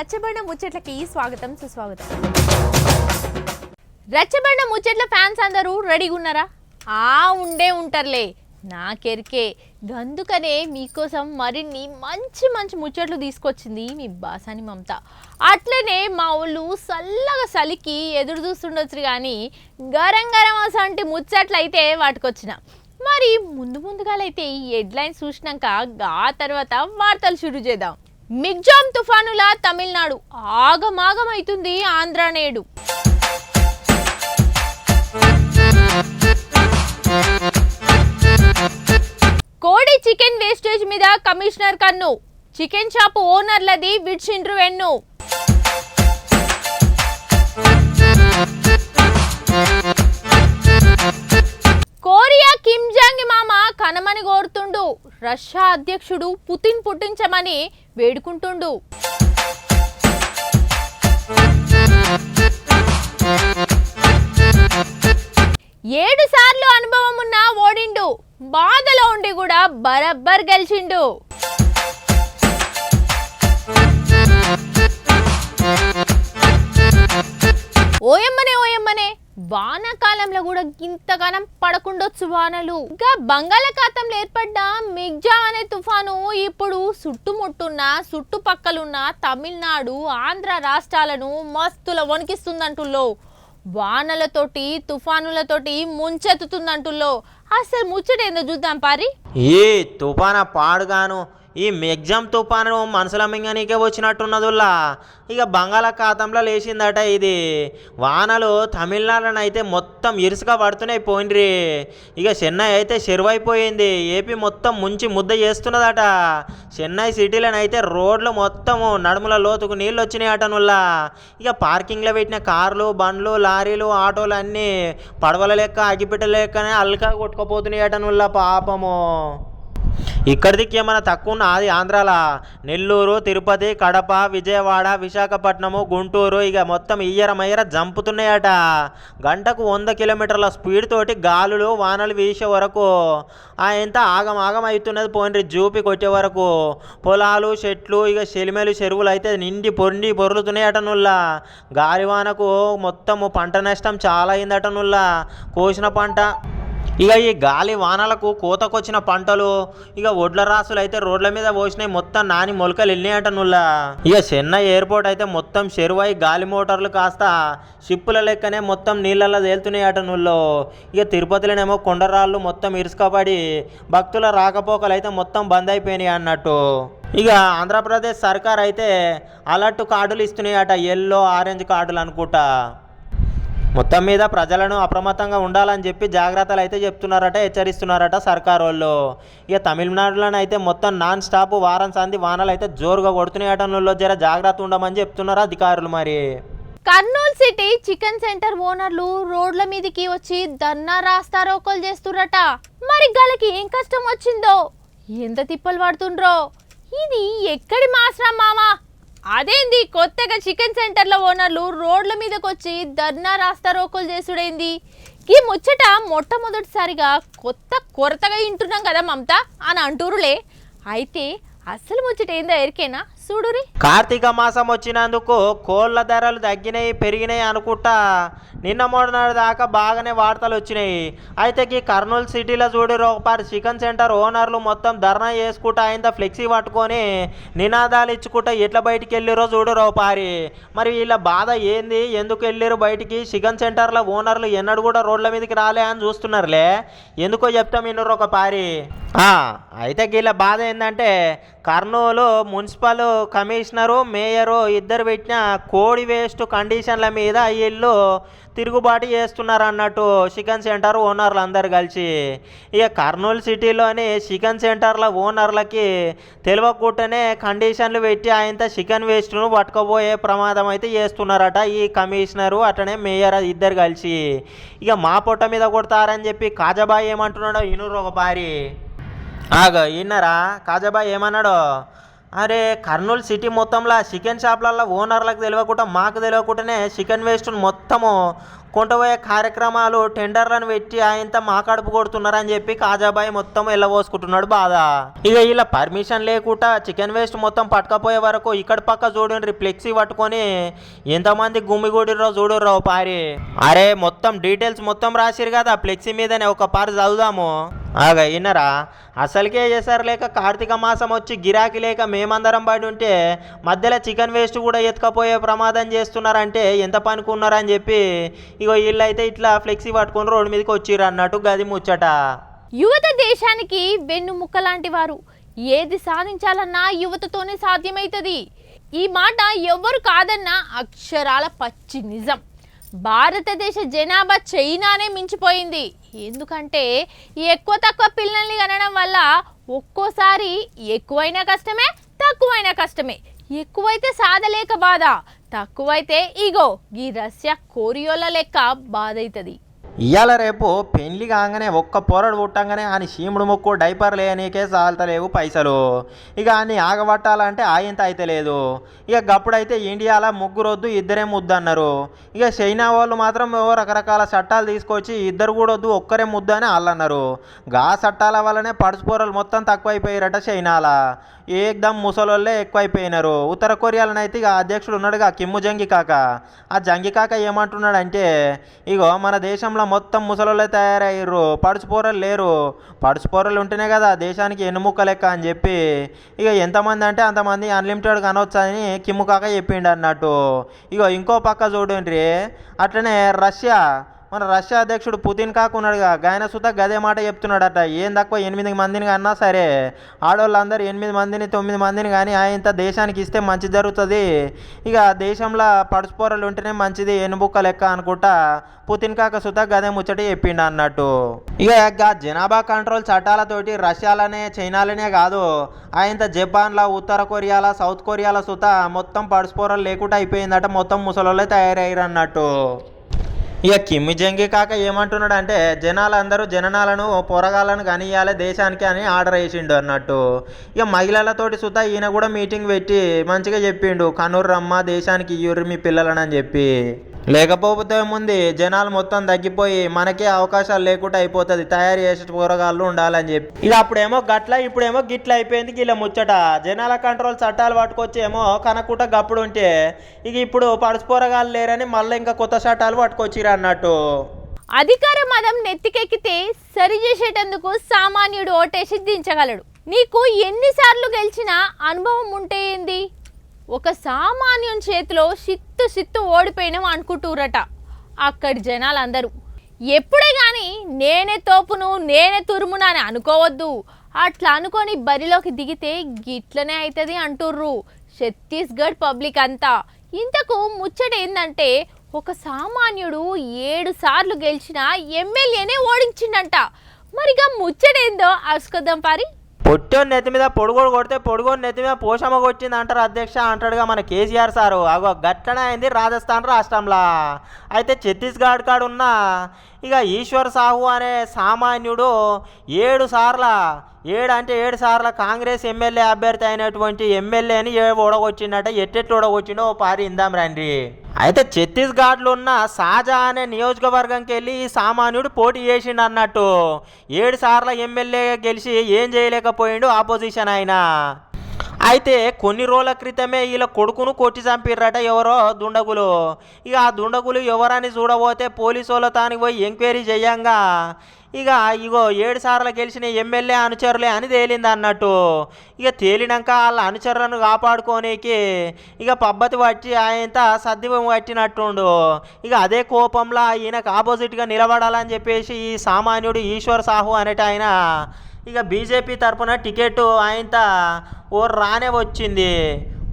రచ్చబండ ముచ్చట్లకి స్వాగతం సుస్వాగతం. రచ్చబండ ముచ్చట్ల ఫ్యాన్స్ అందరూ రెడీగా ఉన్నారా? ఉండే ఉంటారులే, నాకెరికే. గందుకనే మీకోసం మరిన్ని మంచి మంచి ముచ్చట్లు తీసుకొచ్చింది మీ బాసాని మమత. అట్లనే మా వాళ్ళు చల్లగా చలికి ఎదురు చూస్తుండొచ్చు, కానీ గరం గరం అసంటి ముచ్చట్లు అయితే వాటికొచ్చిన. మరి ముందుగాలైతే ఈ హెడ్లైన్స్ చూసినాక ఆ తర్వాత వార్తలు షురు చేద్దాం. మిగ్జామ్ తుఫానుల తమిళనాడు ఆగమాగమైతుంది ఆంధ్ర నేడు. కోడి చికెన్ వేస్టేజ్ మీద కమిషనర్ కన్ను, చికెన్ షాప్ ఓనర్లది విడ్చిండ్రు వెన్ను. కొరియా కిమ్ జాంగ్ మామ కనమని కోరుతుండు, రష్యా అధ్యక్షుడు పుతిన్ పుట్టించమని వేడుకుంటుండు. ఏడు సార్లు అనుభవం ఉన్న ఓడిండు, బాధలో ఉండి కూడా బరబ్బర్ గెలిచిండు. ఓయమ్మనే వానాకాలంలో కూడా ఇంతగానం పడకుండొచ్చు వానలు. ఇంకా బంగాళాఖాతంలో ఏర్పడ్డ మిగ్జామ్ అనే తుఫాను ఇప్పుడు చుట్టుముట్టున్న చుట్టుపక్కలున్న తమిళనాడు ఆంధ్ర రాష్ట్రాలను మస్తుల వణికిస్తుందంటుల్లో. వానలతోటి తుఫానులతోటి ముంచెత్తుతుందంటుల్లో. అసలు ముచ్చట ఏందో చూద్దాం పారి. ఈ తుఫాన పాడుగాను ఈ మిగ్జామ్ తుఫాను మనసుల మింగనీకే వచ్చినట్టున్నదుల్లా. ఇక బంగాళాఖాతంలో లేచిందట ఇది. వానలు తమిళనాడుని అయితే మొత్తం ఇరుసుగా పడుతున్నాయి పోయిండ్రి. ఇక చెన్నై అయితే చెరువైపోయింది, ఏపీ మొత్తం ముంచి ముద్ద చేస్తున్నదట. చెన్నై సిటీలోనైతే అయితే రోడ్లు మొత్తము నడుముల లోతుకు నీళ్ళు వచ్చినాయి అటనుల్లా. ఇక పార్కింగ్లో పెట్టిన కార్లు, బండ్లు, లారీలు, ఆటోలు అన్నీ పడవల లెక్క అగిపెట్ట లెక్కనే అల్కా కొట్టుకుపోతున్నాయి అటనుల్లా పాపము. ఇక్కడికి ఏమైనా తక్కువ ఉన్న అది ఆంధ్రాల నెల్లూరు, తిరుపతి, కడప, విజయవాడ, విశాఖపట్నము, గుంటూరు ఇక మొత్తం ఇయ్యరమయ్యర జంపుతున్నాయట. గంటకు 100 కిలోమీటర్ల స్పీడ్ తోటి గాలులు వానలు వీసే వరకు ఎంత ఆగం అవుతున్నది పోయినరి. జూపి కొట్టే వరకు పొలాలు, చెట్లు ఇక చెలిమేలు చెరువులు అయితే నిండి పొర్లుతున్నాయట నుల్లా. గాలివానకు మొత్తము పంట నష్టం చాలా అయిందట నుల్లా. కోసిన పంట ఇక ఈ గాలి వానలకు కోతకొచ్చిన పంటలు ఇక ఒడ్ల రాసులు అయితే రోడ్ల మీద పోసినాయి, మొత్తం నాని మొలకలు వెళ్ళినాయట నుల్లా. ఇక చెన్నై ఎయిర్పోర్ట్ అయితే మొత్తం చెరువై గాలి మోటార్లు కాస్త షిప్పుల లెక్కనే మొత్తం నీళ్ళల్లో తేలుతున్నాయట నుల్లో. ఇక తిరుపతిలోనేమో కొండరాళ్ళు మొత్తం ఇరుసుకబడి భక్తుల రాకపోకలు అయితే మొత్తం బంద్ అయిపోయినాయి అన్నట్టు. ఇక ఆంధ్రప్రదేశ్ సర్కార్ అయితే అలర్ట్ కార్డులు ఇస్తున్నాయట, ఎల్లో ఆరెంజ్ కార్డులు అనుకుంటా. మొత్తం మీద ప్రజలను అప్రమత్తంగా ఉండాలని చెప్పి జాగ్రత్తలు అయితే చెప్తున్నారట, హెచ్చరిస్తున్నారట సర్కార్ వాళ్ళు. ఇక తమిళనాడులోనే అయితే మొత్తం నాన్ స్టాప్ వారం సంది వానలు అయితే జోరుగా కొడుతున్నాయట. జర జాగ్రత్త ఉండమని చెప్తున్నారు అధికారులు. మరి కర్నూలు సిటీ చికెన్ సెంటర్ ఓనర్లు రోడ్ల మీదకి వచ్చి ధర్నా రాస్తారోకోలు చేస్తురట. మరి గలకి ఏం కష్టం వచ్చిందో, ఎంత తిప్పలు పడుతుండ్రో, ఇది ఎక్కడి మాస్రా మామా? అదేంది కొత్తగా చికెన్ సెంటర్ల ఓనర్లు రోడ్ల మీదకి వచ్చి ధర్నా రాస్తారోకోలు చేసుడైంది? ఈ ముచ్చట మొట్టమొదటిసారిగా కొరతగా వింటున్నాం కదా మమత అని అంటూరులే. అయితే అసలు ముచ్చట ఏందో ఎరికేనా చూడురి. కార్తీక మాసం వచ్చినందుకు కోళ్ళ ధరలు తగ్గినాయి పెరిగినాయి అనుకుంటా నిన్న మొన్నటి దాకా బాగానే వార్తలు వచ్చినాయి. అయితే ఈ కర్నూలు సిటీలో చూడరు ఒకపారి చికెన్ సెంటర్ ఓనర్లు మొత్తం ధర్నా చేసుకుంటా ఆయన ఫ్లెక్సీ పట్టుకొని నినాదాలు ఇచ్చుకుంటా ఎట్లా బయటికి వెళ్ళిరో చూడరు ఒకపారి. మరి వీళ్ళ బాధ ఏంది, ఎందుకు వెళ్ళారు బయటికి? చికెన్ సెంటర్ల ఓనర్లు ఎన్నడూ కూడా రోడ్ల మీదకి రాలే అని చూస్తున్నారులే. ఎందుకో చెప్తాం విన్నరు ఒకపారి. అయితే వీళ్ళ బాధ ఏంటంటే కర్నూలు మున్సిపల్ కమిషనరు, మేయరు ఇద్దరు పెట్టిన కోడి వేస్ట్ కండిషన్ల మీద వీళ్ళు తిరుగుబాటు చేస్తున్నారు అన్నట్టు చికెన్ సెంటర్ ఓనర్లు అందరు కలిసి. ఇక కర్నూలు సిటీలోని చికెన్ సెంటర్ల ఓనర్లకి తెలియకుండానే కండిషన్లు పెట్టి ఆయనతో చికెన్ వేస్ట్ను పట్టుకుపోయే ప్రమాదం అయితే చేస్తున్నారట ఈ కమిషనరు అట్లనే మేయర్ ఇద్దరు కలిసి. ఇక మా పొట్ట మీద కొడతారని చెప్పి కాజాబాయి ఏమంటున్నాడో ఇనురు ఒక పారి. విన్నారా కాజాబాయి ఏమన్నాడో? అరే కర్నూలు సిటీ మొత్తంలో చికెన్ షాప్లలో ఓనర్లకు తెలియకుండా మాకు తెలియకుండానే చికెన్ వేస్ట్ మొత్తము కొంటపోయే కార్యక్రమాలు టెండర్లను పెట్టి ఆయనతో మా కడుపు కొడుతున్నారని చెప్పి కాజాబాయి మొత్తం వెళ్ళబోసుకుంటున్నాడు బాధ. ఇక ఇలా పర్మిషన్ లేకుండా చికెన్ వేస్ట్ మొత్తం పట్టుకపోయే వరకు ఇక్కడ పక్క చూడండి ఫ్లెక్సీ పట్టుకొని ఎంతమంది గుమ్మిగూడిరో చూడుర్రో పారి. అరే మొత్తం డీటెయిల్స్ మొత్తం రాసిరు కదా ఫ్లెక్సీ మీదనే ఒక పారి చదువుదాము. ఆగా విన్నరా, అసలుకే చేసారు లేక కార్తీక మాసం వచ్చి గిరాకీ లేక మేమందరం బయట ఉంటే మధ్యలో చికెన్ వేస్ట్ కూడా ఎత్తుకపోయే ప్రమాదం చేస్తున్నారంటే ఎంత పనుకున్నారని చెప్పి ఇగో వీళ్ళైతే ఇట్లా ఫ్లెక్సీ పట్టుకొని రోడ్డు మీదకి వచ్చిర్రు అన్నట్టు గది ముచ్చట. యువత దేశానికి వెన్నుముక్క లాంటి వారు. ఏది సాధించాలన్నా యువతతోనే సాధ్యమవుతుంది. ఈ మాట ఎవ్వరు కాదన్నా అక్షరాల పచ్చి నిజం. భారతదేశ జనాభా చైనానే మించిపోయింది. ఎందుకంటే ఎక్కువ తక్కువ పిల్లల్ని కనడం వల్ల ఒక్కోసారి ఎక్కువైనా కష్టమే, తక్కువైనా కష్టమే. ఎక్కువైతే సాధలేక బాధ, తక్కువైతే ఇగో ఈ రష్యా కోరియోల లెక్క బాధ అవుతుంది. ఇవాళ రేపు పెళ్లి కాగానే ఒక్క పొరడు పుట్టంగానే అని చీముడు ముక్కు డైపర్ లేనికే చాలతలేవు పైసలు. ఇక అన్ని ఆగబట్టాలంటే ఆయంత అయితే లేదు. ఇక గప్పుడైతే ఇండియాలో ముగ్గురొద్దు ఇద్దరే ముద్దు అన్నారు. ఇక చైనా వాళ్ళు మాత్రం రకరకాల చట్టాలు తీసుకొచ్చి ఇద్దరు కూడా వద్దు ఒక్కరే ముద్దు అని వాళ్ళు అన్నారు. గా చట్టాల వల్లనే పడుచుపోరలు మొత్తం తక్కువైపోయారట చైనాలా. ఏకదమ్ ముసలోళ్ళే ఎక్కువైపోయినారు. ఉత్తర కొరియాలోనైతే ఇక అధ్యక్షుడు ఉన్నాడుగా కిమ్ము జంగి కాక. ఆ జంగి కాక ఏమంటున్నాడంటే ఇగో మన దేశంలో మొత్తం ముసలోళ్ళే తయారయ్యారు, పడుచుపోరలు లేరు. పడుచుపోరలు ఉంటేనే కదా దేశానికి ఎన్నుముక్క లెక్క అని చెప్పి ఇక ఎంతమంది అంటే అంతమంది అన్లిమిటెడ్ కనవచ్చు అని కిమ్ము కాక చెప్పిండు అన్నట్టు. ఇగో ఇంకో పక్క చూడండి, అట్లనే రష్యా మన రష్యా అధ్యక్షుడు పుతిన్ కాకున్నాడుగా, గాయన సుత గదే మాట చెప్తున్నాడట. ఏం తక్కువ 8 మందిని కన్నా సరే ఆడవాళ్ళందరూ 8 మందిని 9 మందిని కానీ ఆయన దేశానికి ఇస్తే మంచి జరుగుతుంది. ఇక దేశంలో పడుచుపోరలు ఉంటేనే మంచిది ఎన్నుబుక్క లెక్క అనుకుంటా పుతిన్ కాక సుత గదే ముచ్చట చెప్పిండు అన్నట్టు. ఇక జనాభా కంట్రోల్ చట్టాలతోటి రష్యాలనే చైనాలనే కాదు ఆయన జపాన్లో ఉత్తర కొరియాలో సౌత్ కొరియాలో సుత మొత్తం పడుచుపోరలు లేకుండా అయిపోయిందట. మొత్తం ముసలోళ్ళే తయారయ్యారు అన్నట్టు. ఇక కిమ్మి జంగి కాక ఏమంటున్నాడు అంటే జనాలందరూ జననాలను పొరగాలను కనియాలి దేశానికి అని ఆర్డర్ వేసిండు అన్నట్టు. ఇక మహిళలతోటి సుతా ఈయన కూడా మీటింగ్ పెట్టి మంచిగా చెప్పిండు, కనూరు రమ్మ దేశానికి ఇయ్యూరు మీ పిల్లలని అని చెప్పి. లేకపోతే ముందు జనాలు మొత్తం తగ్గిపోయి మనకే అవకాశాలు లేకుండా అయిపోతుంది, తయారు చేసే కూరగాయలు ఉండాలని చెప్పి. ఇక అప్పుడేమో గట్ల ఇప్పుడేమో గిట్ల అయిపోయింది గీళ్ళ ముచ్చట. జనాల కంట్రోల్ చట్టాలు పట్టుకొచ్చి ఏమో కనకుట గప్పుడు ఉంటే ఇక ఇప్పుడు పడుచుపోరగాలు లేరని మళ్ళీ ఇంకా కొత్త చట్టాలు పట్టుకొచ్చిరు అన్నట్టు. అధికార మదం నెత్తికెక్కితే సరి చేసేటందుకు సామాన్యుడు ఓటేసి దించగలడు. నీకు ఎన్నిసార్లు గెలిచినా అనుభవం ఉంటే ఏంది? ఒక సామాన్యుని చేతిలో సిత్తు ఓడిపోయినాం అనుకుంటూరట అక్కడి జనాలందరూ. ఎప్పుడే కానీ నేనే తోపును నేనే తురుమును అని అనుకోవద్దు. అట్లా అనుకొని బరిలోకి దిగితే గిట్లనే అవుతుంది అంటుర్రు ఛత్తీస్గఢ్ పబ్లిక్ అంతా. ఇంతకు ముచ్చట ఏందంటే ఒక సామాన్యుడు 7 సార్లు గెలిచిన ఎమ్మెల్యేనే ఓడించిండంట. మరిగా ముచ్చటేందో అసుకొద్దాం పారి. పొట్టోని నెత్తి మీద పొడుగోడు కొడితే పొడుగోని నెత్తి మీద పోషమ్మ కొట్టింది అంటారు అధ్యక్ష అంటాడుగా మన కేసీఆర్ సారు. అగో గట్లనే అయింది రాజస్థాన్ రాష్ట్రంలో. అయితే ఛత్తీస్గఢ్ కాడు ఉన్న ఇక ఈశ్వర్ సాహు అనే సామాన్యుడు 7 సార్ల కాంగ్రెస్ ఎమ్మెల్యే అభ్యర్థి అయినటువంటి ఎమ్మెల్యేని ఓడగొచ్చిండట. ఎట్టెట్లు ఓడగొచ్చిండో ఓ పారి ఇందాం రండి. అయితే ఛత్తీస్గఢ్లో ఉన్న సాజా అనే నియోజకవర్గంకి వెళ్ళి ఈ సామాన్యుడు పోటీ చేసిండు అన్నట్టు. 7 సార్ల ఎమ్మెల్యే గెలిచి ఏం చేయలేకపోయిండు ఆపోజిషన్ ఆయన. అయితే కొన్ని రోజుల క్రితమే వీళ్ళ కొడుకును కొట్టి చంపిర్రట ఎవరో దుండగులు. ఇక ఆ దుండగులు ఎవరని చూడబోతే పోలీసు వాళ్ళ తానికి పోయి ఎంక్వైరీ చేయంగా ఇగో 7 సార్లు గెలిచిన ఎమ్మెల్యే అనుచరులే అని తేలింది అన్నట్టు. ఇక తేలినాక వాళ్ళ అనుచరులను కాపాడుకోనికి ఇక పబ్బతి పట్టి ఆయనంత సర్ది పట్టినట్టుండు. ఇక అదే కోపంలో ఈయనకు ఆపోజిట్గా నిలబడాలని చెప్పేసి ఈ సామాన్యుడు ఈశ్వర్ సాహు అనేట ఆయన ఇక బీజేపీ తరఫున టికెట్ ఆయనంత రానే వచ్చింది.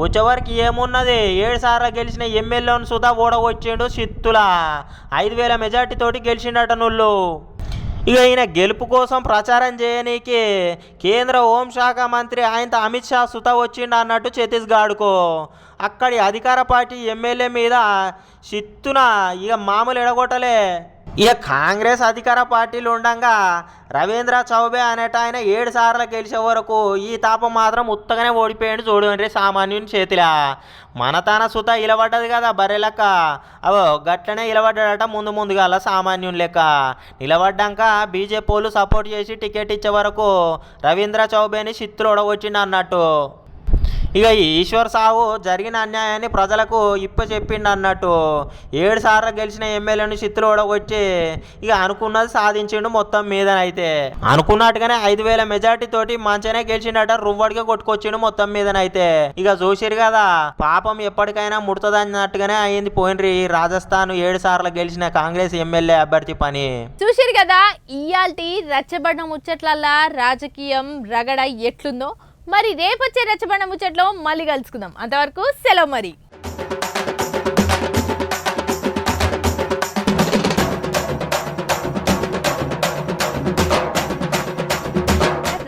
వచ్చేవరకు ఏమున్నది 7 సార్లు గెలిచిన ఎమ్మెల్యేను సుధా ఓడవచ్చిండు చిత్తుల 5,000 మెజార్టీతోటి గెలిచిండట నుళ్ళు. ఇక ఈయన గెలుపు కోసం ప్రచారం చేయనీకి కేంద్ర హోంశాఖ మంత్రి ఆయన అమిత్ షా సుత వచ్చిండు అన్నట్టు ఛత్తీస్గఢ్కు. అక్కడి అధికార పార్టీ ఎమ్మెల్యే మీద చిత్తున ఇక మామూలు ఎడగొట్టలే. ఇక కాంగ్రెస్ అధికార పార్టీలు ఉండగా రవీంద్ర చౌబే అనేట ఆయన 7 సార్లు గెలిచే వరకు ఈ తాప మాత్రం ఉత్తగానే ఓడిపోయాడు చూడండి సామాన్యుని చేతిలా. మన తన సుత ఇలబడ్డది కదా బర్రె లెక్క, అవో గట్లనే ఇలబడ్డాడట ముందుగా సామాన్యుని లెక్క. నిలబడ్డాక బీజేపీ వాళ్ళు సపోర్ట్ చేసి టికెట్ ఇచ్చే వరకు రవీంద్ర చౌబేని చిత్తులు ఓడగొచ్చిండు అన్నట్టు. ఇక ఈశ్వర్ సావు జరిగిన అన్యాయాన్ని ప్రజలకు చెప్పిండు అన్నట్టు. 7 సార్లు గెలిచిన ఎమ్మెల్యేను చిత్తులు ఓడగొచ్చి ఇక అనుకున్నది సాధించిండు మొత్తం మీదనైతే. అనుకున్నట్టుగానే 5,000 మెజార్టీ తోటి మంచిగానే గెలిచిండట, రువ్వడిగా కొట్టుకొచ్చిండు మొత్తం మీదనైతే. ఇక చూసిరు కదా పాపం ఎప్పటికైనా ముడుతుందన్నట్టుగానే అయింది పోయినరి రాజస్థాన్ 7 సార్లు గెలిచిన కాంగ్రెస్ ఎమ్మెల్యే అభ్యర్థి పని. చూసిరు కదా ఇయాల్టి రచ్చబండ ముచ్చట్లల్లా రాజకీయం రగడ ఎట్లుందో. మరి రేపొచ్చే రచ్చబండ ముచ్చట్లో మళ్ళీ కలుసుకుందాం. అంతవరకు సెలవు మరి.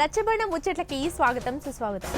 రచ్చబండ ముచ్చట్లకి స్వాగతం సుస్వాగతం.